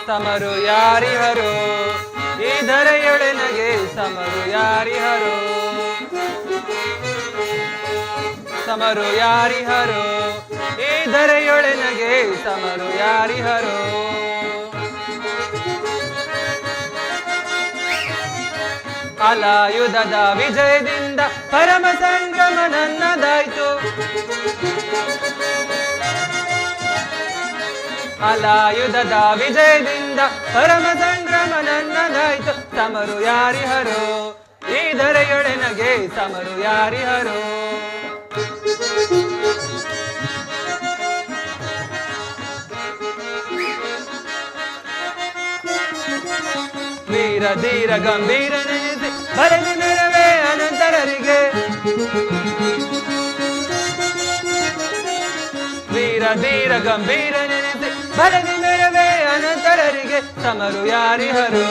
ಸಮರು ಯಾರಿಹರೋ ಈ ಧರೆಯೊಳನಗೆ ಸಮರು ಯಾರಿಹರೋ ಸಮರು ಯಾರಿಹರೋ ಈ ಧರೆಯೊಳನಗೆ ಸಮರು ಯಾರಿಹರೋ ಅಲಾಯುಧದ ವಿಜಯದಿಂದ ಪರಮ ಸಂಗ್ರಮ ನನ್ನದಾಯ್ತು ಅಲಾಯುಧದ ವಿಜಯದಿಂದ ಪರಮ ಸಂಗ್ರಮ ನನ್ನದಾಯ್ತು ಸಮರು ಯಾರಿಹರೋ ಈ ಧರೆಯೊಳನಗೆ ಸಮರು ಯಾರಿಹರೋ ವೀರ ಧೀರ ಗಂಭೀರ ನೆನೆಸಿ ಬರೆದು ನೆರವೇ ಅನಂತರರಿಗೆ ವೀರ ಧೀರ ಗಂಭೀರ ನೆನೆಸಿ ಬರೆದು ನೆರವೇ ಅನಂತರರಿಗೆ ಸಮರು ಯಾರಿಹರೋ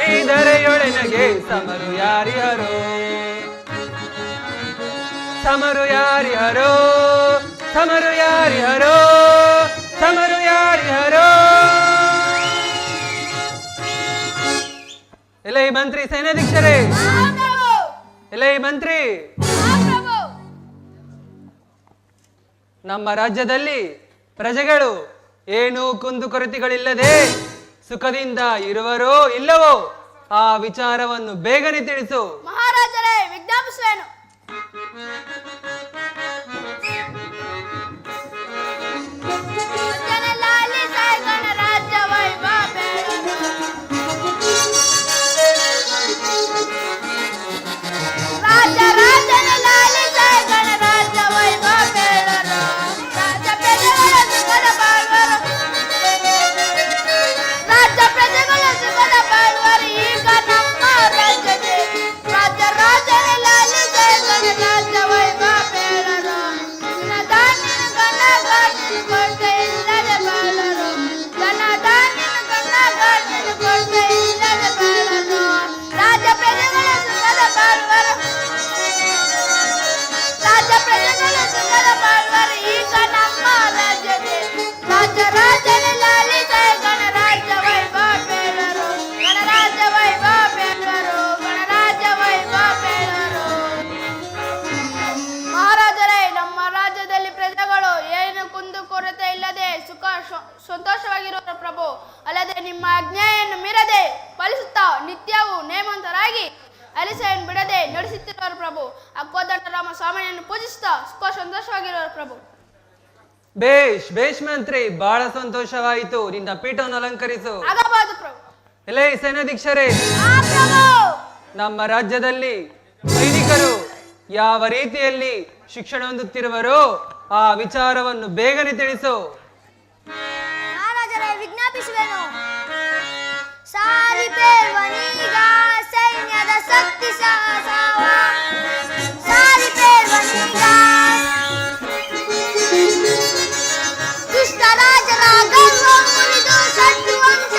ಈ ಧರೆಯೊಳನಗೆ ಸಮರು ಯಾರಿಹರೋ ಸಮರು ಯಾರಿಹರೋ ಸಮರು ಯಾರಿಹರೋ ಸಮರು ಯಾರಿಹರೋ ಎಲೈ ಮಂತ್ರಿ ಸೇನಾಧೀಕ್ಷರೇ ಎಲೈ ಮಂತ್ರಿ ನಮ್ಮ ರಾಜ್ಯದಲ್ಲಿ ಪ್ರಜೆಗಳು ಏನು ಕುಂದುಕೊರತೆಗಳಿಲ್ಲದೆ ಸುಖದಿಂದ ಇರುವರೋ ಇಲ್ಲವೋ ಆ ವಿಚಾರವನ್ನು ಬೇಗನೆ ತಿಳಿಸು. ಮಹಾರಾಜರೇ, ವಿಜ್ಞಾಪಿಸುವೆನು. ಸಂತೋಷವಾಗಿರುವ ಪ್ರಭು, ಅಲ್ಲದೆ ನಿಮ್ಮ ಆಜ್ಞೆಯನ್ನು ಮೀರದೆ ಪಾಲಿಸುತ್ತಾ ನಿತ್ಯವೂ ನೇಮಂತರಾಗಿ ಅಲಿಸೆಯನ್ನು ಬಿಡದೆ ನಡೆಸುತ್ತಿರುವ ಪ್ರಭು, ಅಕ್ಕೋದಂಡರಾಮ ಸ್ವಾಮಿಯನ್ನು ಪೂಜಿಸುತ್ತಾ ಸುಖ ಸಂತೋಷವಾಗಿರುವ ಪ್ರಭು. ಬೇಷ್ ಬೇಷ್ ಮಂತ್ರಿ, ಬಹಳ ಸಂತೋಷವಾಯಿತು. ನಿನ್ನ ಪೀಠವನ್ನು ಅಲಂಕರಿಸು. ಆಗಬಹುದು ಪ್ರಭು. ಎಲೈ ಸೇನಾಧೀಕ್ಷರೇ, ನಮ್ಮ ರಾಜ್ಯದಲ್ಲಿ ಸೈನಿಕರು ಯಾವ ರೀತಿಯಲ್ಲಿ ಶಿಕ್ಷಣ ಹೊಂದುತ್ತಿರುವರೋ ಆ ವಿಚಾರವನ್ನು ಬೇಗನೆ ತಿಳಿಸು. ಮಹಾರಾಜರೇ, ವಿಜ್ಞಾಪಿಸುವೆನು. ಸಾರಿಪೇರ್ವನೀಗ ಸೈನ್ಯದ ಶಕ್ತಿ ಸಾವ ಸಾರಿಪೇರ್ವನೀಗ ದುಷ್ಟ ರಾಜರ ಗರ್ವ ಮುರಿದು ಶತ್ರುವಂಶ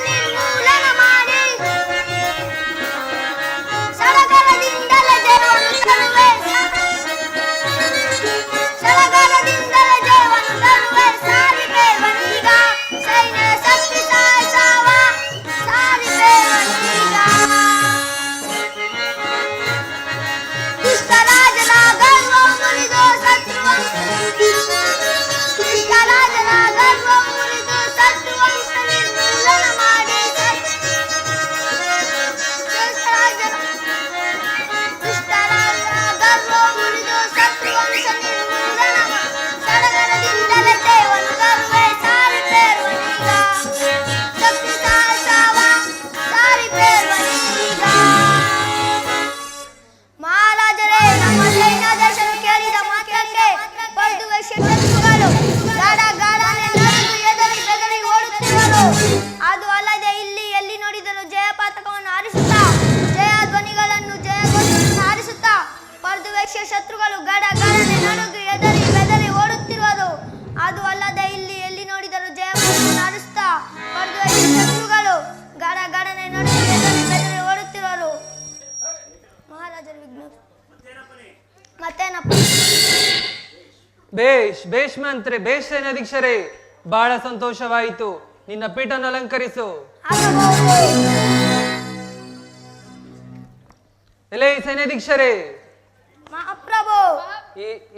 ನಿರ್ಮೂಲನ ಮಾಡಿ ಸಡಗರದಿಂದಲೇ ಜಯವನ್ನು ತರುವೆ ಸಾರಿಪೇರ್ವನೀಗ ಸೈನ್ಯದ ಶಕ್ತಿ ಸಾವ ಸಾರಿಪೇರ್ವನೀಗ ದುಷ್ಟ ರಾಜನ ಗರ್ವ ಮುರಿದು ಶತ್ರುವಂಶ ನಿರ್ಮೂಲನ ಮಾಡಿ ದುಷ್ಟ ರಾಜನ ಗರ್ವ ಮುರಿದು ಶತ್ರುವಂಶ ನಿರ್ಮೂಲನ ಸಡಗರದಿಂದಲೇ ದೇವನು ತರುವೆ ಸಾರಿಪೇರ್ವನೀಗ ಶಕ್ತಿ ಸಾವ ಸಾರಿಪೇರ್ವನೀಗ. ಮಹಾರಾಜರೇ, ನಮ್ಮ ಸೈನ್ಯಾಧ್ಯಕ್ಷರು ಕೇಳಿದ ಮಾತ್ರಕ್ಕೆ ಪರ್ದುವೆ ಶತ್ರುಗಳು ಗಾಢನೆ ನಡೆದು ಎದರಿ ಬೆದರಿ ಓಡುತ್ತಿರುವರು. ಅದು ಅಲ್ಲದೆ ಇಲ್ಲಿ ಎಲ್ಲಿ ನೋಡಿದರೂ ಜಯ ಪತಾಕವನ್ನು ಹಾರಿಸುತ್ತಾ ಜಯ ಧ್ವನಿಗಳನ್ನು ಹಾರಿಸುತ್ತಾ ಪರ್ದುವೇಕ್ಷ ಶತ್ರುಗಳು ಗಾಢನೆ ನಡುಗಿ ಎದರಿ ಬೆದರಿ ಓಡುತ್ತಿರುವುದು. ಅದು ಅಲ್ಲದೆ ಇಲ್ಲಿ ಎಲ್ಲಿ ನೋಡಿದರೂ ಜಯ ಪತಾಕವನ್ನು ಹಾರಿಸುತ್ತಾ ಪರ್ದುವೇಕ್ಷ ಶತ್ರುಗಳು ಗಾಢನೆ ನಡುಗಿ ಎದರಿ ಬೆದರಿ ಓಡುತ್ತಿರುವರು. ಮಹಾರಾಜರು ವಿಜ್ಞಾಪ ಮತ್ತೇನಪ್ಪ? ಬೇಷ್ ಬೇಷ್ ಮಂತ್ರಿ, ಬೇಷ್ ಸೇನಾಧೀಕ್ಷರೇ, ಬಹಳ ಸಂತೋಷವಾಯಿತು. ನಿನ್ನ ಪೀಠವನ್ನು ಅಲಂಕರಿಸು. ಎಲೆ ಸೇನಾಧೀಕ್ಷರೇ, ಮಹಾಪ್ರಭು,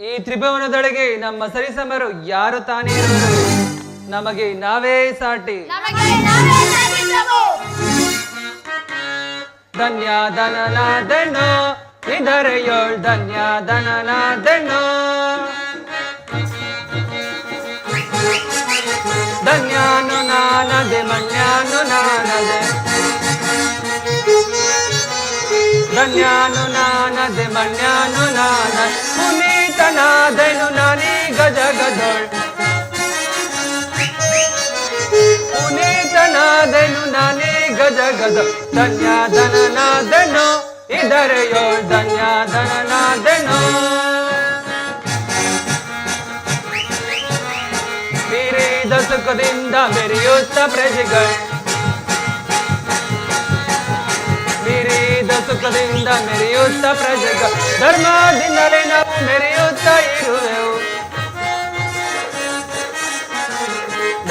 ಈ ತ್ರಿಭುವನದೊಳಗೆ ನಮ್ಮ ಸರಿಸಮರು ಯಾರು ತಾನೇ ಇರುವರು? ನಮಗೆ ನಾವೇ ಸಾಟಿ. ಧನ್ಯ ಧನನಾದೆಣ್ಣೋ ಇದರೆಯೋಳ್, ಧನ್ಯ ಧನನಾದೆಣ್ಣೋ, ಧನ್ಯಾನು ನಾನದೆ ಮಣ್ಯಾನು ನಾನದೆ, ಧನ್ಯಾನು ನಾನದೆ ಮಣ್ಯಾನು ನಾನ, ಪುನೀತನಾದೆನು ನಾನೀಗ ಜಗದೊಳ್, ಪುನೀತನಾದೆನು ನಾನೀಗ ಜಗದ, ಧನ್ಯ ಧನನಾದೆನು ಇದರೆಯೋಳ್, ಧನ್ಯ ಧನನಾದೆನು. ಮೀರಿದ ಸುಖದಿಂದ ಮೆರೆಯುತ್ತ ಪ್ರಜೆಗಳು, ಮೀರಿದ ಸುಖದಿಂದ ಮೆರೆಯುತ್ತ ಪ್ರಜೆಗಳು, ಧರ್ಮದಿಂದಲೇ ನಾವು ಮೆರೆಯುತ್ತ ಇರುವೆವು,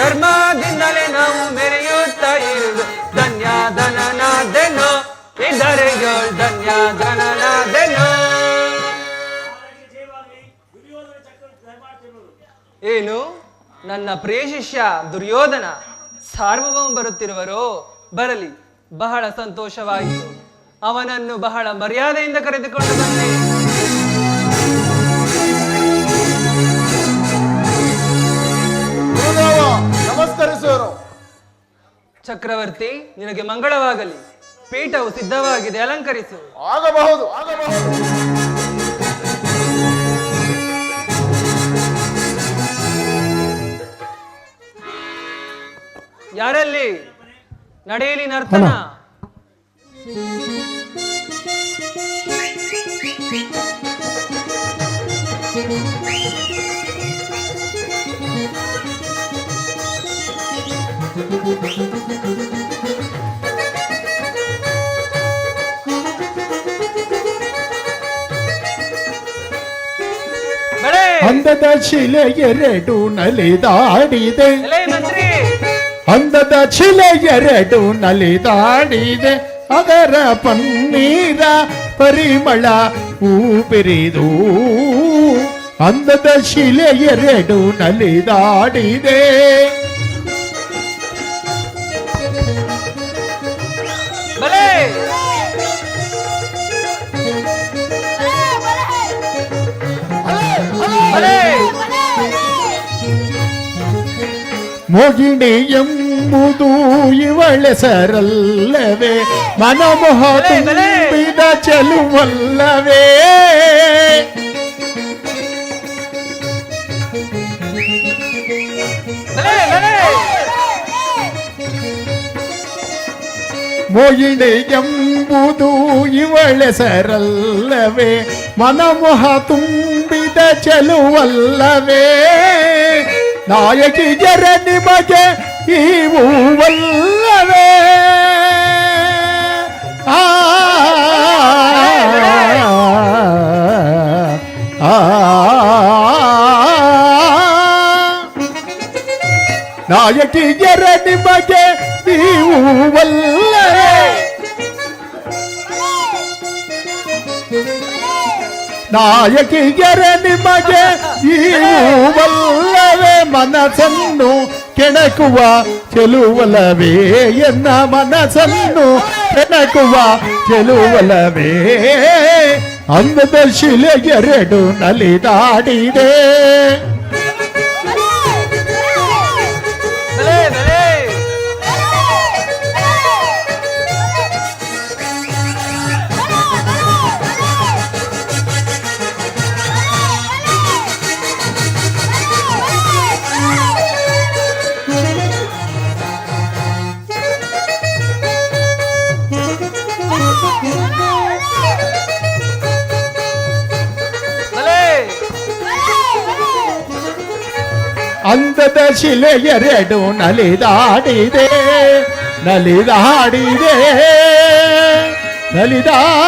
ಧರ್ಮದಿಂದಲೇ ನಾವು ಮೆರೆಯುತ್ತ ಇರುವುದು, ಧನ್ಯ ಧನನಾದೆನು ಇದರೆಯೋಳ್, ಧನ್ಯ ಧನನಾದೆನು. ಏನು ನನ್ನ ಪ್ರಿಯ ಶಿಷ್ಯ ದುರ್ಯೋಧನ ಸಾರ್ವಭೌಮ ಬರುತ್ತಿರುವರೋ? ಬರಲಿ, ಬಹಳ ಸಂತೋಷವಾಯಿತು. ಅವನನ್ನು ಬಹಳ ಮರ್ಯಾದೆಯಿಂದ ಕರೆದುಕೊಂಡು ಬಂದೆ. ನಮಸ್ಕರಿಸುವರು. ಚಕ್ರವರ್ತಿ, ನಿನಗೆ ಮಂಗಳವಾಗಲಿ. ಪೀಠವು ಸಿದ್ಧವಾಗಿದೆ, ಅಲಂಕರಿಸು. ಆಗಬಹುದು ಆಗಬಹುದು. ಯಾರಲ್ಲಿ ನಡೆಯಲಿ ನರ್ತನ? ಅಂದದ ಶಿಲೆ ಎರಡು ನಲಿದಾಡಿದೆ, ಮಂತ್ರಿ, ಅಂದದ ಶಿಲೆ ಎರಡು ನಲಿದಾಡಿದೆ, ಅದರ ಪನ್ನೀರ ಪರಿಮಳ ಊಪಿರಿದು, ಅಂದದ ಶಿಲೆ ಎರಡು ನಲಿದಾಡಿದೆ. ಬಲೆ ಬಲೆ ಮೋಗಿಣಿ ಎಂಬುದು ಇವಳೆಸರಲ್ಲವೇ, ಮನಮೋಹ ತುಂಬಿದ ಚೆಲುವಲ್ಲವೇ, ಮೋಗಿಣಿ ಎಂಬುದು ಇವಳೆಸರಲ್ಲವೇ, ಮನಮೋಹ ತುಂಬಿದ ಚೆಲುವಲ್ಲವೇ, ನಾಯಕಿ ಜರ ನಿಮಗೆ ಈವಲ್ಲವೇ, ನಾಯಕಿ ಜರ ನಿಮಗೆ ಈವಲ್ಲವೇ, ನಾಯಕಿಯರ ನಿಮಗೆ ಈವಲ್ಲವೇ, ಮನಸ್ಸನ್ನು ಕೆಣಕುವ ಚೆಲುವಲವೇ, ಎನ್ನ ಮನಸ್ಸನ್ನು ಕೆಣಕುವ ಚೆಲುವಲವೇ, ಅಂದದ ಶಿಲೆ ಎರಡು ನಲಿದಾಡಿದೆ. ಅಂದದ ಶಿಲೆ ಎರಡು ನಲಿದಾಡಿದೆ, ನಲಿದಾಡಿದೆ, ನಲಿದಾಡಿದೆ.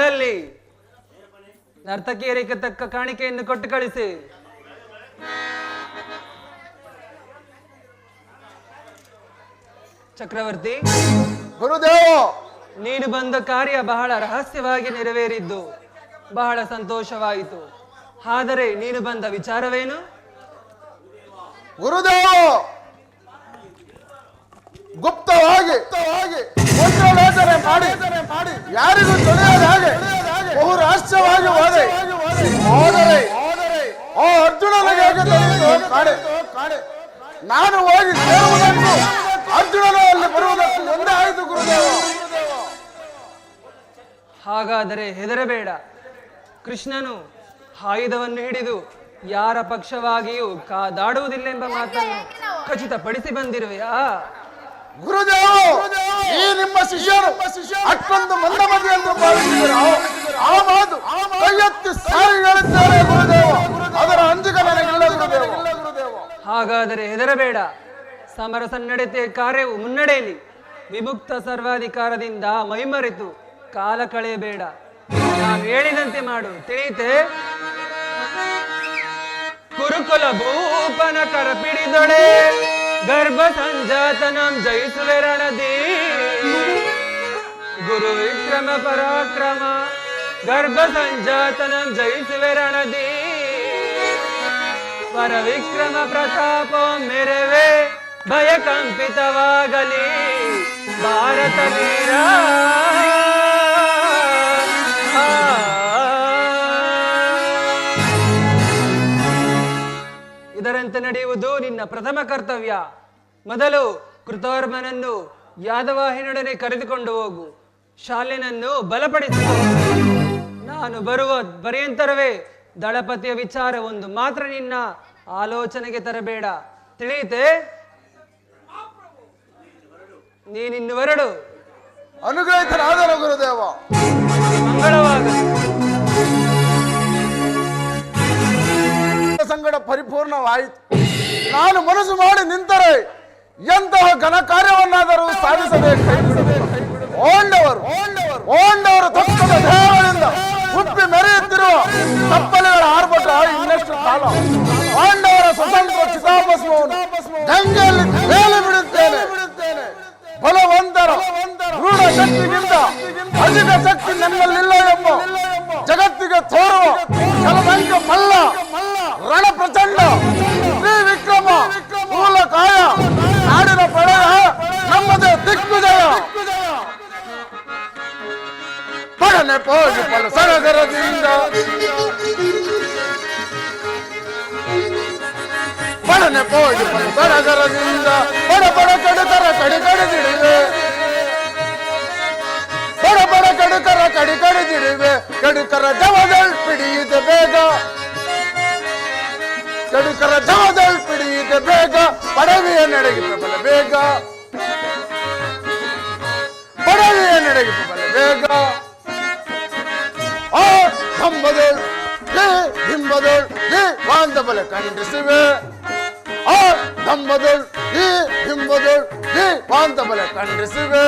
ಮನೆಗಳಲ್ಲಿ ನರ್ತಕಿಯರಿಗೆ ತಕ್ಕ ಕಾಣಿಕೆಯನ್ನು ಕೊಟ್ಟು ಕಳಿಸಿ. ಚಕ್ರವರ್ತಿ, ಗುರುದೇವ, ನೀನು ಬಂದ ಕಾರ್ಯ ಬಹಳ ರಹಸ್ಯವಾಗಿ ನೆರವೇರಿದ್ದು ಬಹಳ ಸಂತೋಷವಾಯಿತು. ಆದರೆ ನೀನು ಬಂದ ವಿಚಾರವೇನು? ಗುರುದೇವ, ಗುಪ್ತವಾಗಿ ಮಂತ್ರಲೇಖನೆ ಮಾಡಿ ಯಾರಿಗೂ ತಿಳಿಯದ ಹಾಗೆ ಬಹು ರಹಸ್ಯವಾಗಿ ಹೋದೆ. ಆದರೆ ಆ ಅರ್ಜುನನಿಗೆ ಹೇಗೆ ತಿಳಿಯಿತು ಕಾಣೆ. ನಾನು ಹೋಗಿ ಸೇರುವುದಕ್ಕೂ ಅರ್ಜುನನು ಅಲ್ಲಿ ಬರುವುದಕ್ಕೂ ಒಂದೇ ಆಯಿತು ಗುರುದೇವ. ಹಾಗಾದರೆ ಹೆದರಬೇಡ. ಕೃಷ್ಣನು ಆಯುಧವನ್ನು ಹಿಡಿದು ಯಾರ ಪಕ್ಷವಾಗಿಯೂ ಕಾದಾಡುವುದಿಲ್ಲೆಂಬ ಮಾತನ್ನು ಖಚಿತಪಡಿಸಿ ಬಂದಿರುವೆಯಾ? ಗುರುದೇವ, ಈ ನಿಮ್ಮ ಶಿಷ್ಯರು ಅಷ್ಟೊಂದು ಮಂದಮತಿ ಎಂದು ಭಾವಿಸಿದರು. ಆ ಮಾತು ಕೈ ಎತ್ತಿ ಸಾರಿ ಹೇಳುತ್ತಾರೆ ಗುರುದೇವ. ಅದರ ಅಂಜಿಕೆ ನನಗಿಲ್ಲ ಗುರುದೇವ. ಹಾಗಾದರೆ ಹೆದರಬೇಡ. ಸಮರ ಸನ್ನಡತೆ ಕಾರ್ಯವು ಮುನ್ನಡೆಯಲಿ. ವಿಮುಕ್ತ ಸರ್ವಾಧಿಕಾರದಿಂದ ಮೈಮರೆತು ಕಾಲ ಕಳೆಯಬೇಡ. ನಾನು ಹೇಳಿದಂತೆ ಮಾಡು, ತಿಳಿಯಿತೆ? ಕುರುಕುಲ ಭೂಪನ ಕರಪಿಡಿದೊಡೆ ಗರ್ಭ ಸಂಜಾತನಂ ಜಯಿಸುವೆ ರಣದಿ. ಗುರು ವಿಕ್ರಮ ಪರಾಕ್ರಮ ಗರ್ಭ ಸಂಜಾತನಂ ಜಯಿಸುವೆ ರಣದಿ. ಪರ ವಿಕ್ರಮ ಪ್ರತಾಪ ಮೆರವೆ ಭಯ ಕಂಪಿತವಾಗಲಿ ಭಾರತ ವೀರ. ಇದರಂತೆ ನಡೆಯುವುದು ನಿನ್ನ ಪ್ರಥಮ ಕರ್ತವ್ಯ. ಮೊದಲು ಕೃತವರ್ಮನನ್ನು ಯಾದವಾಹಿನೊಡನೆ ಕರೆದುಕೊಂಡು ಹೋಗು. ಶಾಲೆನನ್ನು ಬಲಪಡಿಸು. ನಾನು ಬರುವ ಪರ್ಯಂತರವೇ ದಳಪತಿಯ ವಿಚಾರ ಒಂದು ಮಾತ್ರ ನಿನ್ನ ಆಲೋಚನೆಗೆ ತರಬೇಡ, ತಿಳಿಯಿತೆ? ನೀನಿನ್ನು ಹೊರಡು. ಅನುಗ್ರಹಿತನಾದನು ಗುರುದೇವ. ಮಂಗಳವಾಗಲಿ. ಸಂಗಡ ಪರಿಪೂರ್ಣವಾಯಿತು. ನಾನು ಮನಸ್ಸು ಮಾಡಿ ನಿಂತರೆ ಎಂತಹ ಘನ ಕಾರ್ಯವನ್ನಾದರೂ ಸಾಧಿಸಬೇಕು. ಓಂಡವರು ತಪ್ಪದ ದೇಹಗಳಿಂದ ಉಪ್ಪಿ ಮೆರೆಯುತ್ತಿರುವ ತಪ್ಪಲೆಗಳ ಆರ್ಭಟ ಇನ್ನೆಷ್ಟು ಕಾಲ? ಪಾಂಡವರ ಸ್ವತಂತ್ರ ಚಿತಾಭಸ್ಮವನ್ನು ಗಂಗೆಯಲ್ಲಿ ಮೇಲೆ ಬಿಡುತ್ತೇನೆ. ಬಲವಂತರ ರೂಢ ಶಕ್ತಿಗಿಂತ ಅಧಿಕ ಶಕ್ತಿ ನಮ್ಮಲ್ಲಿಲ್ಲ ಎಂಬ ಜಗತ್ತಿಗೆ ತೋರುವ ಜಲದಂಕ ಮಲ್ಲ ರಣ ಪ್ರಚಂಡ ಶ್ರೀ ವಿಕ್ರಮ ಸ್ಥೂಲಕಾಯ ನಾಡಿನ ಪಡೆಯ ನಮ್ಮದೇ ದಿಗ್ವಿಜಯ. ಪಡನೆ ಪೋಗಿ ಫಲ ಸಡಗರದಿಂದ ಪಡನೆ ಪೋಗಿ ಫಲ ಸಡಗರದಿಂದ ಬಡ ಬಡ ಕಡುಕರ ಕಡಿಕಡಿದಿಡಿವೆ. ಬಡ ಬಡ ಕಡುಕರ ಕಡಿಕಡಿದಿಡಿವೆ. ಕಡುಕರ ಜವದಳ್ ಪಿಡಿಯಿದೆ ಬೇಗ. ಕಡುಕರ ಜವದಳ್ ಪಿಡಿಯಿದೆ ಬೇಗ. ಪಡವಿಯ ನಡೆಗಿದ ಬಲ ಬೇಗ. ಪಡವಿಯ ನಡೆಗಿದ ಬಲ ಬೇಗ. ಆ ಕಂಬದೋಳ್ ಹಿಂಬದೋಳ್ ಬಾಂಧಬಲ ಖಂಡಿಸುವೆ. ಆ ಕಂಬದೋಳ್ ಹಿಂಬದೋಳ್ ಬಾಂಧಬಲ ಖಂಡಿಸುವೆ.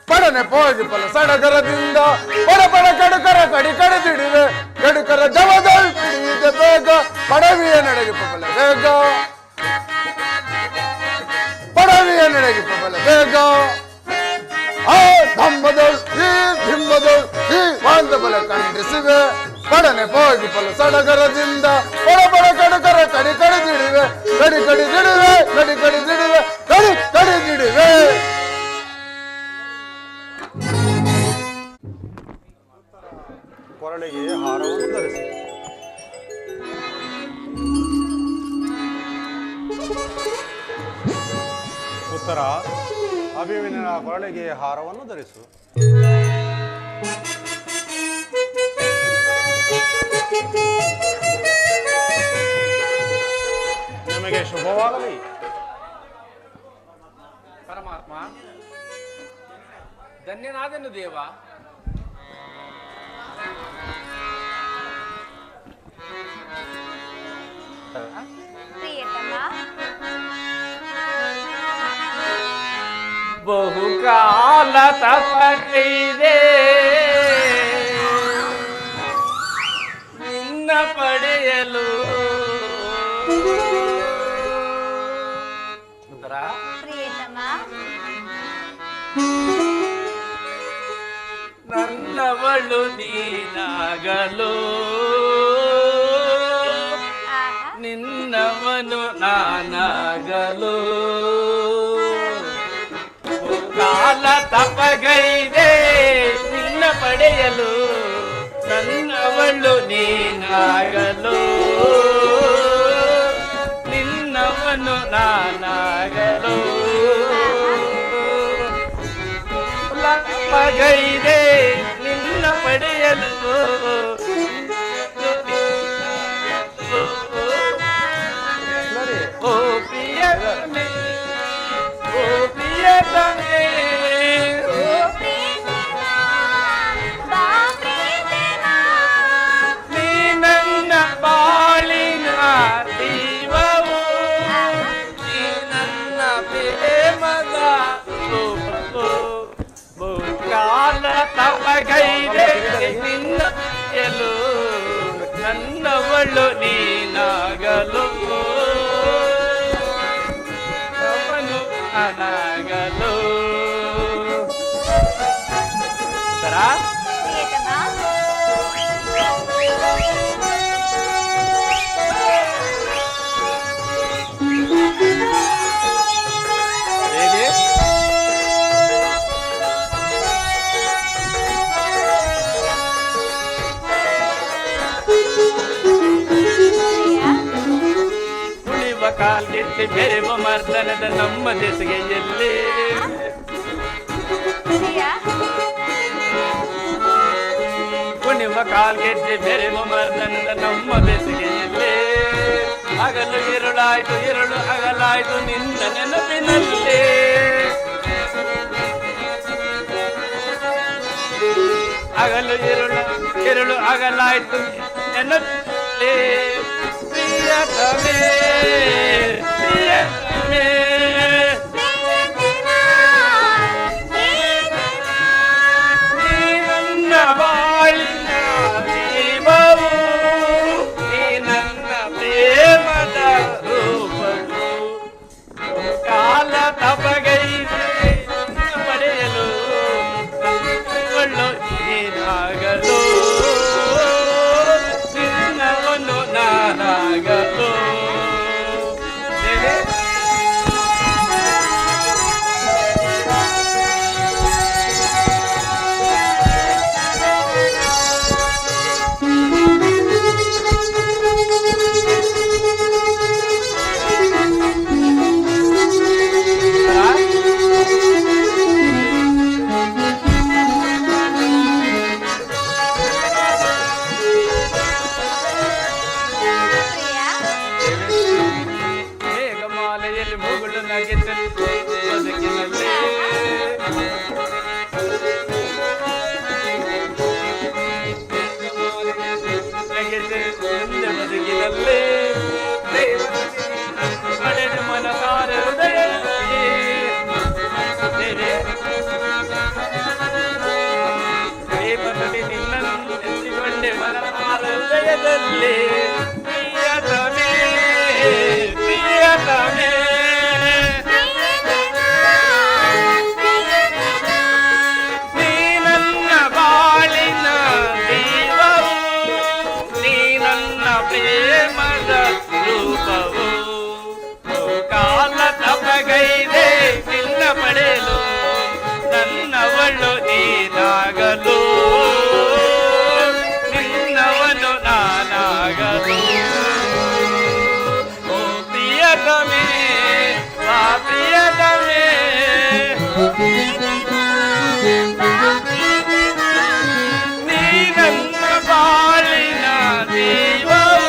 ಪಡನೆ ಪೋಗಿ ಫಲ ಸಡಗರದಿಂದ ಬಡ ಬಡ ಕಡುಕರ ಕಡಿ ಕಡಿದಿಡಿವೆ. ಕಡುಕರ ಜವದಳ್ ಪಿಡಿಯಿದೆ ಬೇಗ. ಪಡವಿಯ ನಡೆಗಿಪ ಬಲ ಬೇಗ. ಪಡವಿಯ ನಡೆಗಿಪ ಬಲ ಬೇಗ. ಆ ಕಂಬದೋಳ್ ಹಿಂಬದೋಳ್ ಬಾಂಧಬಲ ಖಂಡಿಸುವೆ. ಪಡನೆ ಪೋಗಿ ಫಲ ಸಡಗರದಿಂದ ಬಡ ಬಡ ಕಡುಕರ ಕಡಿ ಕಡಿದಿಡಿವೆ. ಕಡಿ ಕಡಿದಿಡಿವೆ. ಕಡಿ ಕಡಿದಿಡಿವೆ. ಕಡಿ ಕಡಿದಿಡಿವೆ. ಕೊರಳಿಗೆ ಹಾರವನ್ನು ಧರಿಸಿ. ಉತ್ತರ, ಅಭಿಮನ್ಯನ ಕೊರಳಿಗೆ ಹಾರವನ್ನು ಧರಿಸು. ನಿಮಗೆ ಶುಭವಾಗಲಿ. ಪರಮಾತ್ಮ, ಧನ್ಯನಾದನು ದೇವ. ಪ್ರಿಯತಮ, ಬಹುಕಾಲ ತಪವಿದೆ ನನ್ನವಳು ನೀನಾಗಲು ನಿನ್ನವನು ನಾನಾಗಲು ಕಾಲ ತಪಗೈದೆ ನಿನ್ನ ಪಡೆಯಲು ನನ್ನವಳು ನೀನಾಗಲು ನಿನ್ನವನು ನಾನಾಗಲು ತಪಗೈದೆ ನಿನ್ನ ಪಡೆಯಲು ಓ ಪ್ರಿಯತಮೆ ಓ ಪ್ರಿಯತಮೆ ನೀ ನನ್ನ ಬಾಳಿನ ದೀಪವು ನೀ ನನ್ನ ಪ್ರೇಮದ ರೂಪವು ಬಹುಕಾಲ ತಪಗೈದೆ ನಿನ್ನ ಎಲು ನನ್ನವಳು ನೀನಾಗಲು ಅವನು ನಾನಾಗಲು ಸರಾ ಹೇಗೆ ಉಳಿವ ಕಾಲ್ಗೆತ್ತಿ ಬೆರೆವ ಮರ್ದನದ ನಮ್ಮ ದೇಶಗೆಯಲ್ಲಿ ಕುಣಿವ ಕಾಲ್ಗೆಜ್ಜೆ ಬೆರೆವ ಮರ್ದನದ ನಮ್ಮ ದೇಶಗೆಯಲ್ಲಿ ಹಗಲು ഇരുಳಾಯ್ತು ഇരുಳು ಅಗಲಾಯ್ತು ನಿನ್ನ ನೆನಪಿನಲ್ಲಿ ಹಗಲು ഇരുಳು ಅಗಲಾಯ್ತು ನೆನಪಿನಲ್ಲಿ ಪ್ರಿಯತಮೇ ಪ್ರಿಯತಮೇ ನೀ ನನ್ನ ಬಾಳಿನ ದೀಪವು ನೀ ನನ್ನ ಪ್ರೇಮದ ರೂಪವು ಕಾಲ ತಪಗೈದೆ ಪಡೆಯಲು ನೀನಾಗಲು ನಿನ್ನವನು ನಾನಾಗಲು ಮೇಘಮಾಲೆಯಲ್ಲಿ ಮುಗುಳು ನಗೆತಲ್ಲಿ ಬದುಕಿನಲ್ಲಿ ಬದುಕಿನಲ್ಲಿ ಪಡೆದ ಮನಸಾರ ಹೃದಯದಲ್ಲಿ ಪ್ರೇಮದಲ್ಲಿ ನಿನ್ನನ್ನು ಎತ್ತಿಕೊಂಡೆ ಮನಸಾರ ಹೃದಯದಲ್ಲಿ ಪ್ರಿಯತಮೇ ಪ್ರಿಯತಮೇ ನೀ ನನ್ನ ಬಾಳಿನ ದೀಪವು ನೀ ನನ್ನ ಪ್ರೇಮದ ರೂಪವು ಕಾಲ ತಪಗೈದೆ ನಿನ್ನ ಪಡೆಯಲು ನನ್ನವಳು ನೀನಾಗಲು ನಿನ್ನವನು ನಾನಾಗಲು ಓ ಪ್ರಿಯತಮೇ ಆ ಪ್ರಿಯತಮೇ ನೀ ನನ್ನ ಬಾಳಿನ ದೀಪವು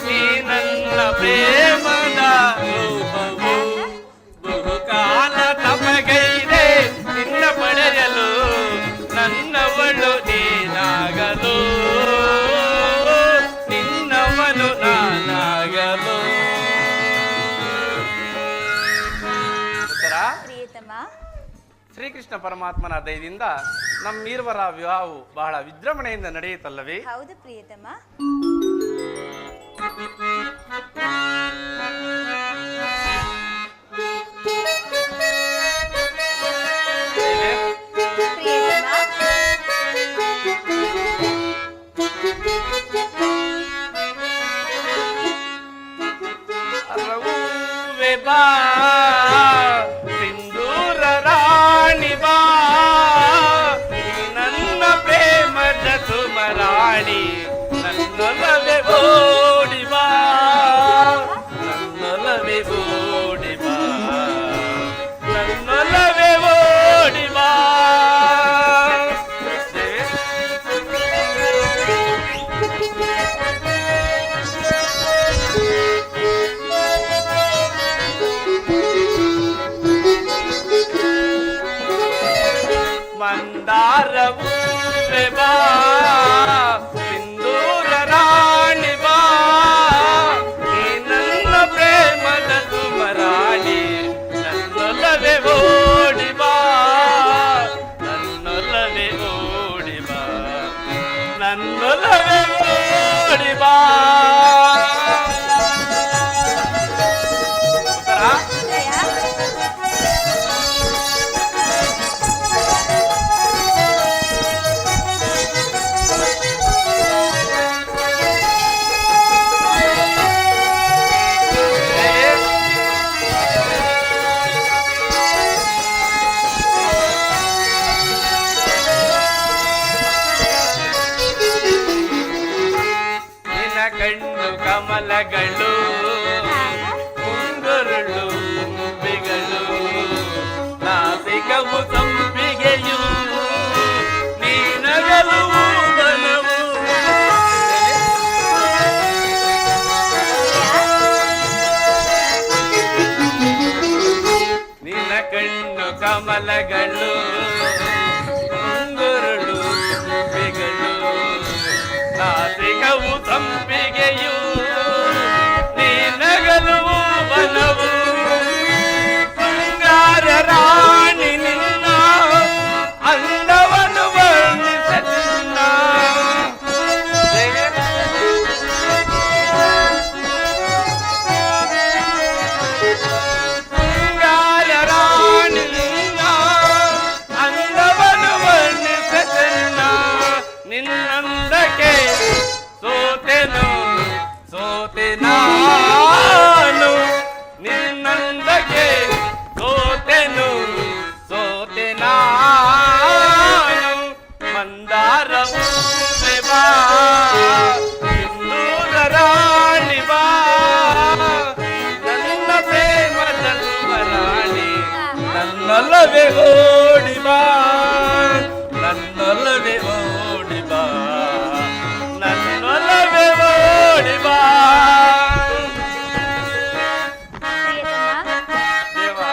ನೀ ನನ್ನ ಪ್ರೇಮದ ರೂಪವು ಬಹುಕಾಲ ತಪಗೈದೆ ನಿನ್ನ ಪಡೆಯಲು ನನ್ನವಳು ನೀನಾಗಲು ನಿನ್ನವನು ನಾನಾಗಲು ಉತ್ತರ ಪ್ರಿಯತಮ ಶ್ರೀಕೃಷ್ಣ ಪರಮಾತ್ಮನ ದಯದಿಂದ ನಮ್ಮೀರ್ವರ ವಿವಾಹವು ಬಹಳ ವಿಜೃಂಭಣೆಯಿಂದ ನಡೆಯುತ್ತಲ್ಲವೇ? ಹೌದು ಪ್ರಿಯತಮ. ಮಂದಾರವು ಬಾ ಸಿಂಧೂರ ರಾಣಿ ಬಾ ನೀ ನನ್ನ ಪ್ರೇಮದ ಸುಮರಾಣಿ ನನ್ನೊಲವೇ ಓಡಿ ಬಾ ನನ್ನೊಲವೇ ಓಡಿ ಬಾ ನನ್ನೊಲವೇ ಓಡಿ ಬಾ ಕಣ್ಣು ಕಮಲಗಳು ಮುಂಗುರುಳು ತುಂಬಿಗಳು ನಾಸಿಕವು ಸಂಪಿಗೆಯು ನೀನಗಲು ಬಲವು ನಿನ್ನ ಕಣ್ಣು ಕಮಲಗಳು ಮುಂಗುರುಳು ತುಂಬಿಗಳು ನಾಸಿಕವು ಸಂಪಿಗೆಯು ನೀನಗಲುವು ಬಲವು ಬಂಗಾರ ರಾಣಿ ನಿನ್ನ ಅಂದವನ್ನು ವರ್ಣಿಸಲಿಲ್ಲ ಬಂಗಾರ ರಾಣಿ ನಿನ್ನ ಅಂದವನ್ನು ವರ್ಣಿಸಲಿಲ್ಲ ನಿನ್ನಂದಕ್ಕೆ ಸೋತೆ ನಾನು ನಿನ್ನಂದಕ್ಕೆ ಸೋತೆ ನಾನು ಮಂದಾರ ಬಾ ಸಿಂಧೂರ ರಾಣಿ ಬಾ ನನ್ನ ಪ್ರೇಮದ ರಾಣಿ ನನ್ನೊಲವೇ ಓಡಿ ಬಾ ನನ್ನೊಲವೇ ಓಡಿ ಬಾ ನನ್ನೊಲವೇ ಓಡಿ ಬಾ ದೇವಾ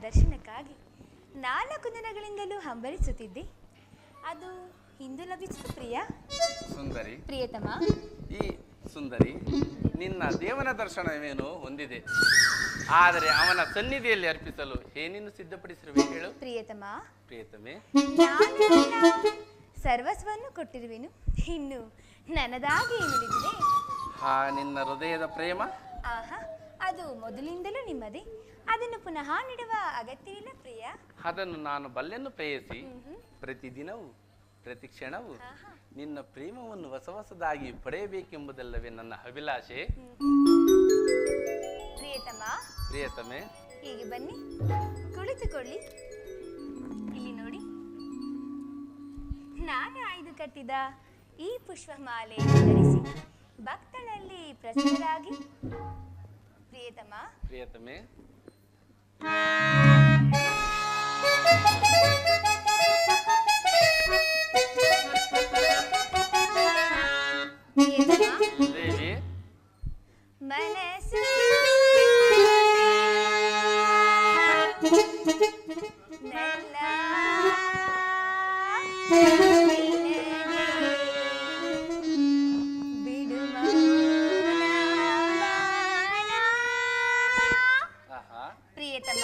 ದರ್ಶನಕ್ಕಾಗಿ 4 ದಿನಗಳಿಂದಲೂ ಹಂಬಲಿಸುತ್ತಿದ್ದೆ. ಅದು ಇಂದು ಲಭಿಸಿತು ಪ್ರಿಯ. ಸುಂದರಿ, ಪ್ರಿಯತಮ, ಈ ಸುಂದರಿ ನಿನ್ನ ದೇವನ ದರ್ಶನವೇನೋ ಹೊಂದಿದೆ, ಆದರೆ ಅವನ ಸನ್ನಿಧಿಯಲ್ಲಿ ಅರ್ಪಿಸಲು ಏನೇನು ಸಿದ್ಧಪಡಿಸಿರುವೆ ಹೇಳು. ಪ್ರಿಯತಮ, ಪ್ರಿಯತಮೆ, ನಾನು ನಿನ್ನ ಸರ್ವಸ್ವವನ್ನು ಕೊಟ್ಟಿರುವೆನು. ಇನ್ನು ನನ್ನದಾಗಿ ಏನುಳಿದಿದೆ? ನಿನ್ನ ಹೃದಯದ ಪ್ರೇಮ ಆಹಾ, ಅದು ಮೊದಲಿಂದಲೂ ನಿಮ್ಮದೇ. ಅದನ್ನು ಪುನಃ ನೀಡುವ ಅಗತ್ಯವಿಲ್ಲ ಪ್ರಿಯ. ಅದನ್ನು ನಾನು ಬಲ್ಲೆನ್ನು ಪ್ರೇಯಸಿ ಪ್ರತಿದಿನವೂ ಪ್ರತಿ ಕ್ಷಣವೂ ನಿನ್ನ ಪ್ರೇಮವನ್ನು ಹೊಸ ಹೊಸದಾಗಿ ಪಡೆಯಬೇಕೆಂಬುದಲ್ಲವೇ ನನ್ನ ಅಭಿಲಾಷೆ. ಪ್ರಿಯತಮ, ಪ್ರಿಯತಮೆ, ಹೀಗೆ ಬನ್ನಿ, ಕುಳಿತುಕೊಳ್ಳಿ. ಇಲ್ಲಿ ನೋಡಿ, ನಾನು ಆಯ್ದು ಕಟ್ಟಿದ ಈ ಪುಷ್ಪಮಾಲೆ ಧರಿಸಿ ಭಕ್ತಳಲ್ಲಿ ಪ್ರಸಿದ್ಧರಾಗಿ. ಪ್ರಿಯತಮ, ಪ್ರಿಯತಮೆ, ದೇವಿ, ಮನಸ್ಸು ನನ್ನ ಬಿಡು ಆಹಾ, ಪ್ರಿಯತಮ,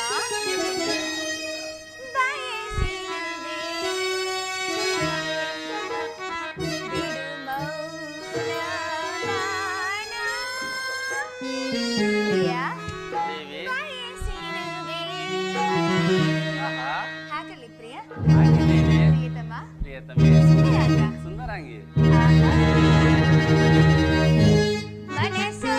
ದೇವಿ, ಆಹಾ, ಹಾಗಲಿ ಪ್ರಿಯ. ಹಾಗೆ ದೇವಿ, ಪ್ರಿಯತಮ, ಪ್ರಿಯತಮೆ, ಸುಂದರಾಂಗ. ಸುಂದರಾಂಗಿ, ಮನಸ್ಸು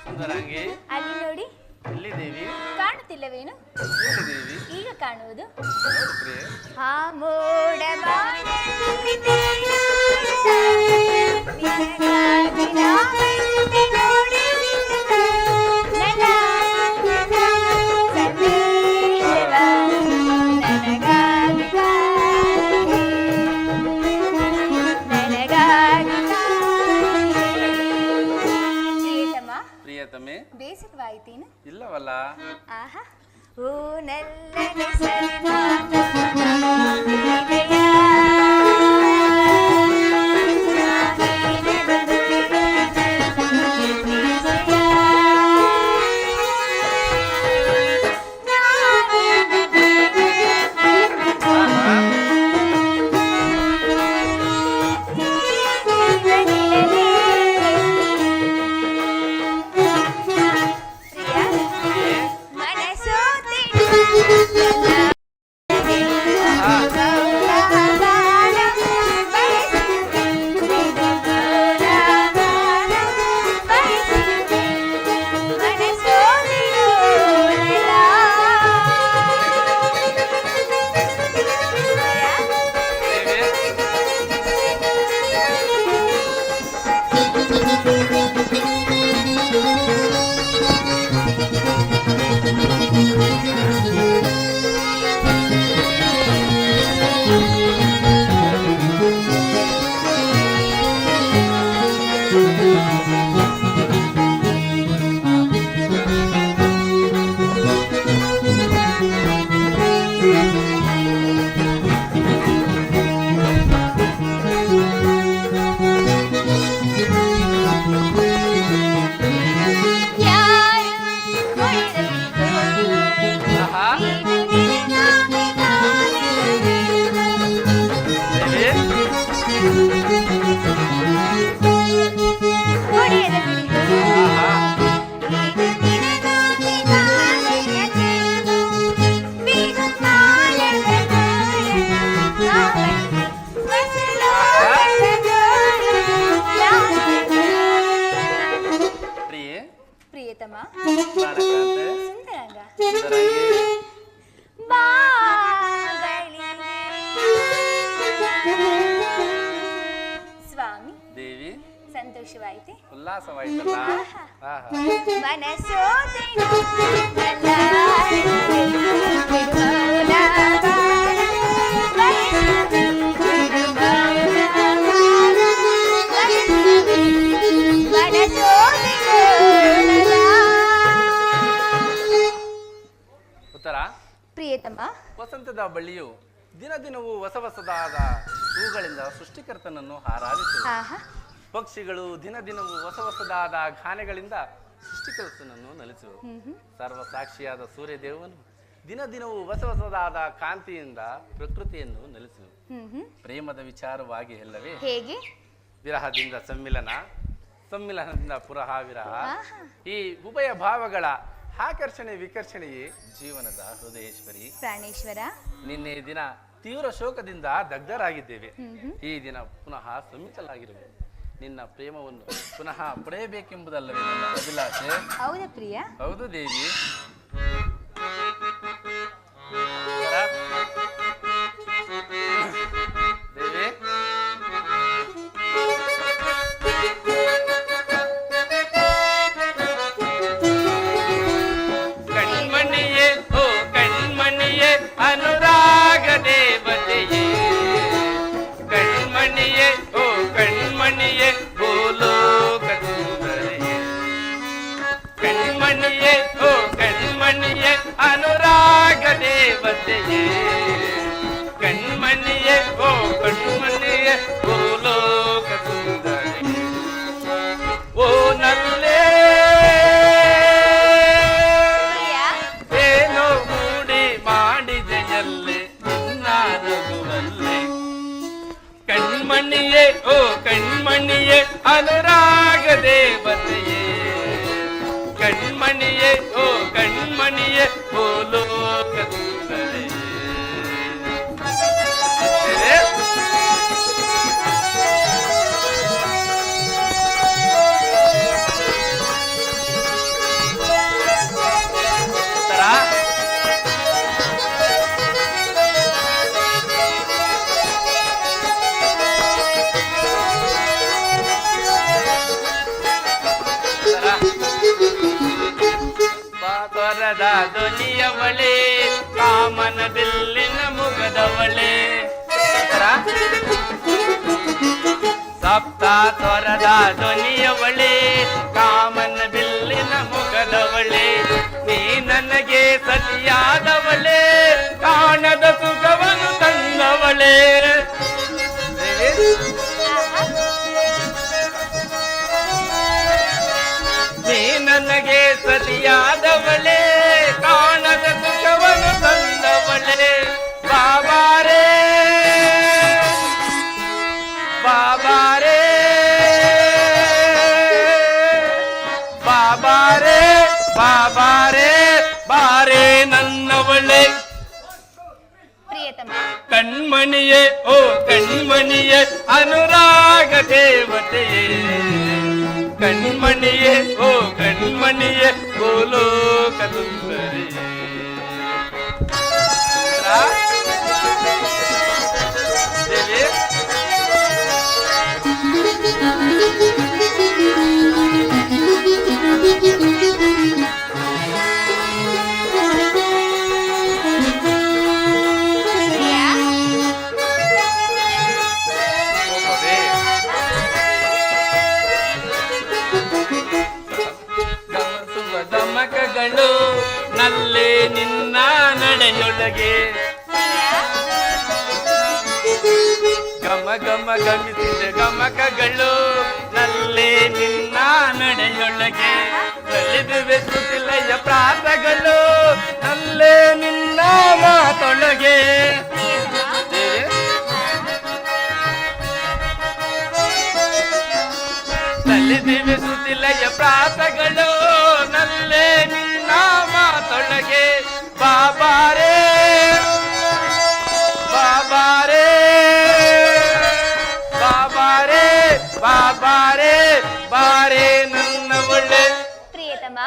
ಸುಂದರಾಂಗಿ, ಅಲ್ಲಿ ನೋಡಿ, ಎಲ್ಲಿ ದೇವಿ? ಕಾಣುತ್ತಿಲ್ಲವೇನು? ಎಲ್ಲಿ ದೇವಿ? ಈಗ ಕಾಣುವುದು. ನೋಡು ಪ್ರಿಯೆ, ಆ ಮೋಡ ಬಾಣಲ್ಲಿ ನಿನಗಾಗಿ ನಾ ಬಂದೆ ನೋಡಿ, ನನ್ನ ಸಂದೇಶವ ನನಗಾಗಿ ಕಾದಿದೆ, ನನಗಾಗಿ ಕಾದಿದೆ. ಪ್ರಿಯತಮ, ಪ್ರಿಯತಮೆ, ಬೇಸರವಾಯಿತೇನು? ಇಲ್ಲವಲ್ಲ. ಆಹಾ, ಓ ನಲ್ಲನೆ ಸರಿಮಾತ ಪ್ರಿಯೆ, ಪ್ರಿಯತಮ ಪ್ರಾಣಕಾಂತೆ, ಸುಂದರಂಗ ಸುಂದರಂಗಿ, ಸ್ವಾಮಿ ದೇವಿ, ಸಂತೋಷವಾಯಿತೆ ಉಲ್ಲಾಸವಾಯ್ತಲ್ಲ. ಆಹಾ. ಮನಸೋತೆನು ಉತ್ತರ. ಪ್ರಿಯತಮ ವಸಂತದ ಬಳ್ಳಿಯು ದಿನ ದಿನವೂ ಹೊಸ ಹೊಸದಾದ ಹೂಗಳಿಂದ ಸೃಷ್ಟಿಕರ್ತನನ್ನು ಆರಾಧಿಸುವ. ಆಹಾ ಪಕ್ಷಿಗಳು ದಿನ ದಿನವೂ ಹೊಸ ಹೊಸದಾದ ಗಾನೆಗಳಿಂದ ಸೃಷ್ಟಿಕರ್ತನನ್ನು ನಲಿಸುವು. ಸರ್ವ ಸಾಕ್ಷಿಯಾದ ಸೂರ್ಯದೇವನು ದಿನ ದಿನವೂ ಹೊಸ ಹೊಸದಾದ ಕಾಂತಿಯಿಂದ ಪ್ರಕೃತಿಯನ್ನು ನಲಿಸುವು. ಪ್ರೇಮದ ವಿಚಾರವಾಗಿ ಎಲ್ಲವೇ ಹೇಗೆ ವಿರಹದಿಂದ ಸಮ್ಮಿಲನ, ಸಮ್ಮಿಲನದಿಂದ ಪುರಹ ವಿರಹ. ಈ ಉಭಯ ಭಾವಗಳ ಆಕರ್ಷಣೆ ವಿಕರ್ಷಣೆಯೇ ಜೀವನದ ಹೃದಯೇಶ್ವರಿ. ಪ್ರಾಣೇಶ್ವರ ನಿನ್ನೆ ದಿನ ತೀವ್ರ ಶೋಕದಿಂದ ದಗ್ಧರಾಗಿದ್ದೇವೆ. ಈ ದಿನ ಪುನಃ ಸಮ್ಮಿತಲಾಗಿರುವೆ. ನಿನ್ನ ಪ್ರೇಮವನ್ನು ಪುನಃ ಪಡೆಯಬೇಕೆಂಬುದಲ್ಲವೇ ನನ್ನ ಅಭಿಲಾಷೆ. ಹೌದಾ ಪ್ರಿಯ? ಹೌದು ದೇವಿ. ದೇವಿ, ಕಣ್ಮಣಿಯೇ ಓ ಕಣ್ಮಣಿಯೇ ಅನುರಾಗ ದೇವತೆಯೇ, ಕಣ್ಮಣಿಯೇ ಓ ಕಣ್ಮಣಿಯೇ ಭೂಲೋಕ ಸುಂದರಿಯೇ, ಕಣ್ಮಣಿಯೇ ಓ ಕಣ್ಮಣಿಯೇ ಅನುರಾಗ ದೇವತೆಯೇ, ಕಣ್ಮಣಿಯೇ ಓ ಕಣ್ಮಣಿಯೇ ಭೂಲೋಕ ಸುಂದರಿಯೇ. ಓ ನಲ್ಲೇ ಏನೋ ಮೂಡಿ ಮಾಡಿದೆಯಲ್ಲೇ ನಿನ್ನ ರಘುವಲ್ಲೇ, ಕಣ್ಮಣಿಯೇ ಓ ಕಣ್ಮಣಿಯೇ ಅನುರಾಗ ದೇವತೆಯೇ, ಕಣ್ಮಣಿಯೇ ಓ ಕಣ್ಮಣಿಯೇ ಭೂಲೋಕ ಸುಂದರಿಯೇ. ಸ್ವರದ ಧ್ವನಿಯವಳೆ, ಕಾಮನ ಬಿಲ್ಲಿನ ಮುಗದವಳೆ, ಸಪ್ತ ಸ್ವರದ ಧ್ವನಿಯವಳೆ, ಕಾಮನ ಬಿಲ್ಲಿನ ಮುಗದವಳೆ, ನೀ ನನಗೆ ಸತಿಯಾದವಳೆ, ಕಾಣದ ಸುಖವನ್ನು ತಂದವಳೆ. ನೀ ನನಗೆ ಸತಿಯಾದವಳೆ, ಕಾಣದ ಸುಖವನ್ನು ತಂದವಳೆ. ಬಾಬಾರೇ ಬಾಬಾರೇ ಬಾಬಾರೇ ಬಾಬಾರೇ ಬಾರೇ ನನ್ನವಳೆ. ಪ್ರಿಯತಮ ಕಣ್ಮಣಿಯೇ ಓ ಕಣ್ಮಣಿಯೇ ಅನುರಾಗ ದೇವತೆಯೇ, ಕಣ್ಮಣಿಯೇ ಓ ಕಣ್ಮಣಿಯೇ ಭೂಲೋಕ ಸುಂದರಿಯೇ. ದೇವಿ, ಗಮಸುವ ಗಮಕಗಳು ನಲ್ಲೇ ನಿನ್ನ ನಡೆಯೊಳಗೆ, ಗಮ ಗಮ ಗಮಿಸಿದ ಗಮಕಗಳು ನಲ್ಲೇ ನಿನ್ನ ನಡೆಯೊಳಗೆ, ಸಲಿದುವೆ ಸುತಿಲೆಯ ಪ್ರಾಸಗಳು ನಲ್ಲೇ ನಿನ್ನ ಬಾರೆ ನನ್ನ ಒಳ್ಳೆ ಪ್ರಿಯತಮ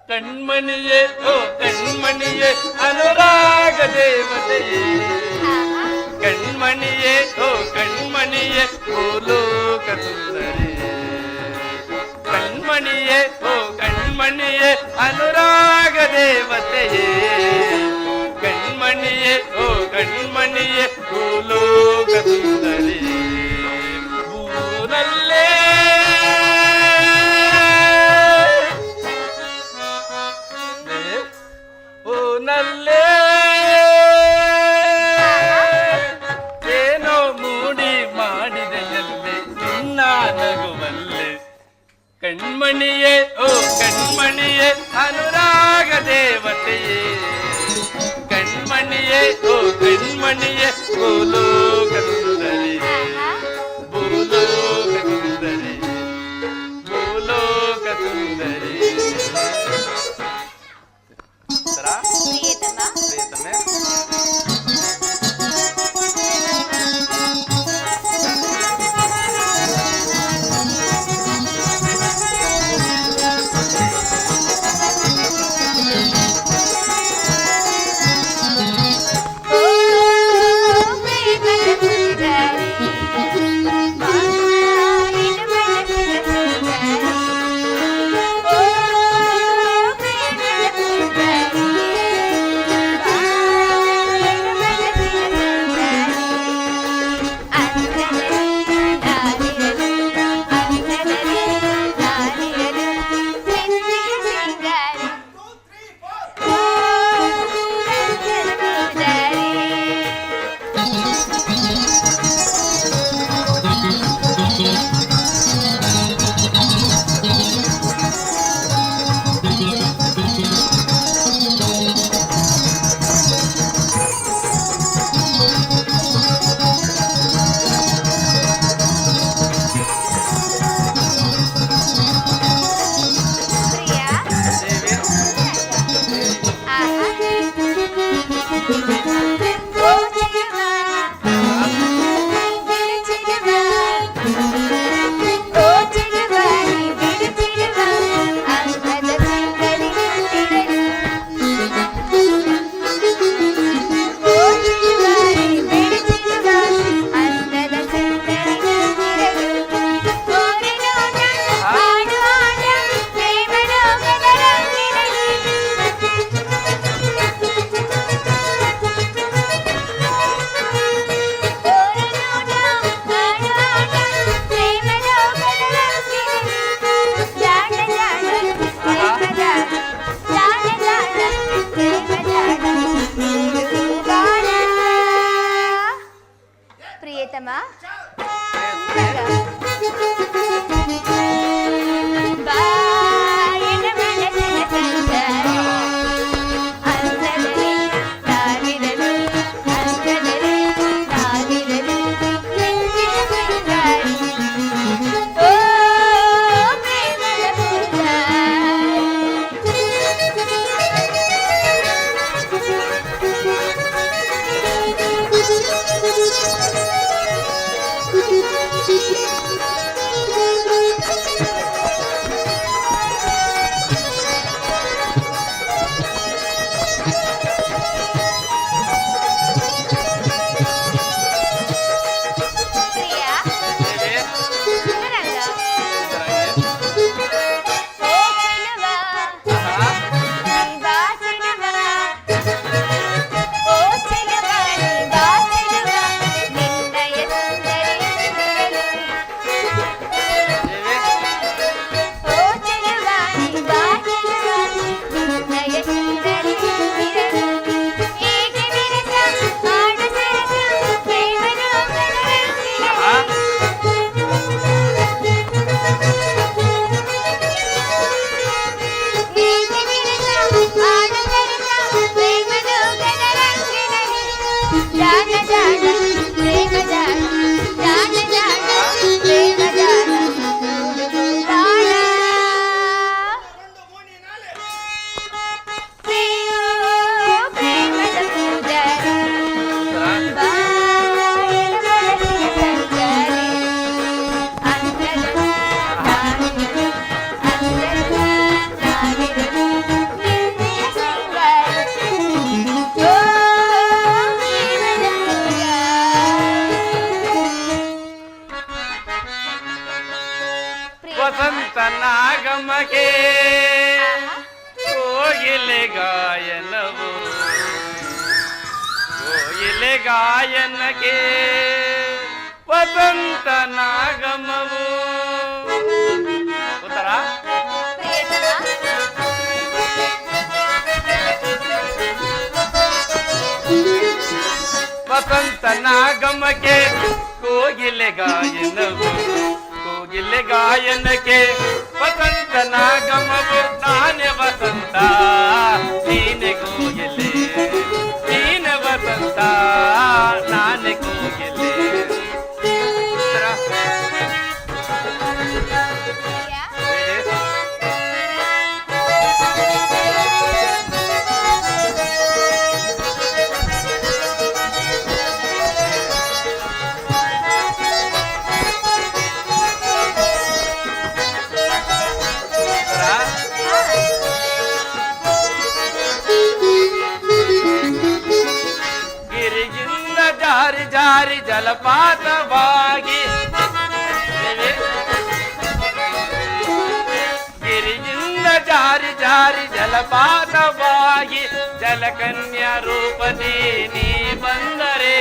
ಕಣ್ಮಣಿಯೇ ಓ ಕಣ್ಮಣಿಯೇ ಅನುರಾಗ ದೇವತೆಯೇ ಕಣ್ಮಣಿಯೇ ಓ ಕಣ್ಮಣಿಯೇ ಭೂಲೋಕ ಸುಂದರಿ ಕಣ್ಮಣಿಯೇ ಓ ಕಣ್ಮಣಿಯೇ ಅನುರಾಗ ದೇವತೆಯೇ ಕಣ್ಮಣಿಯೇ ಓ ಕಣ್ಮಣಿಯೇ ಭೂಲೋಕ ಸುಂದರಿ ಭೂನಲ್ಲೇ ನಲ್ಲೇ ಏನೋ ಮೂಡಿ ಮಾಡಿದೆಯಲ್ಲೇ ನಿನ್ನ ನಗುವಲ್ಲೇ ಕಣ್ಮಣಿಯೇ ಓ ಕಣ್ಮಣಿಯೇ ಅನುರಾಗ ದೇವತೆಯೇ ಕಣ್ಮಣಿಯೇ ಓ ಕಣ್ಮಣಿಯೇ ಭೂಲೋಕ ಸುಂದರಿ ಭೂಲೋಕ ಸುಂದರಿ ಭೂಲೋಕ ಸುಂದರಿ ಪ್ರಿಯತಮ ಪ್ರಿಯತಮೆ ಪ್ರಿಯತಮ ನಾಗಮಕ್ಕೆ ಕೋಗಿಲೆ ಗಾಯನವು ಕೋಗಿಲೆ ಗಾಯನಕ್ಕೆ ವಸಂತ ನಾಗಮವು ಉತ್ತರ ವಸಂತ ನಾಗಮಕ್ಕೆ ಕೋಗಿಲೆ ಗಾಯನವು ಕೋಗಿಲೆ ಗಾಯನಕ್ಕೆ ವಸಂತ ನಾಗಮವು ನಾನೇ ವಸಂತ ನೀನೆ ಕೋಗಿಲೆ ನೀನೆ ವಸಂತ ನಾನೇ ಕೋಗಿಲೆ ಗಿರಿಗಿಂದ ಜಾರಿ ಜಾರಿ ಜಲಪಾತವಾಗಿ ಗಿರಿಗಿಂದ ಜಾರಿ ಜಾರಿ ಜಲಪಾತವಾಗಿ ಜಲಕನ್ಯಾ ರೂಪದಿ ನೀ ಬಂದರೆ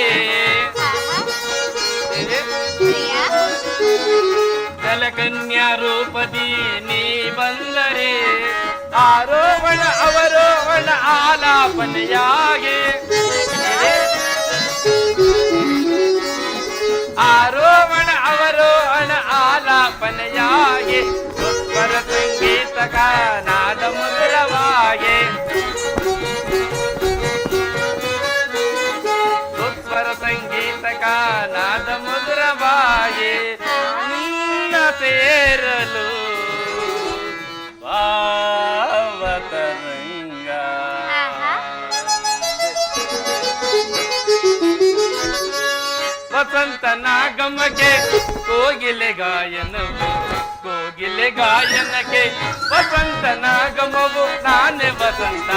ಜಲಕನ್ಯಾ ರೂಪದಿ ನೀ ಬಂದರೆ ಆರೋಹಣ ಅವರೋಹಣ ಆಲಾಪನೆಯಾಗಿ ಆರೋಹಣ ಅವರೋಹಣ ಆಲಾಪನೆಯಾಗಿ ಸ್ವರ ಸಂಗೀತಕ ನಾದ ಮಧುರವಾಗಿ ಸ್ವರ ಸಂಗೀತಕ ನಾದ ಮಧುರವಾಗಿ ನಿನ್ನ ಸೇರಲು ಪಾವತರಂಗ ವಸಂತ ನಾಗಮಕ್ಕೆ ಕೋಗಿಲೆ ಗಾಯನವು ಕೋಗಿಲೆ ಗಾಯನಕ್ಕೆ ವಸಂತ ನಾಗಮವು ನಾನೇ ವಸಂತ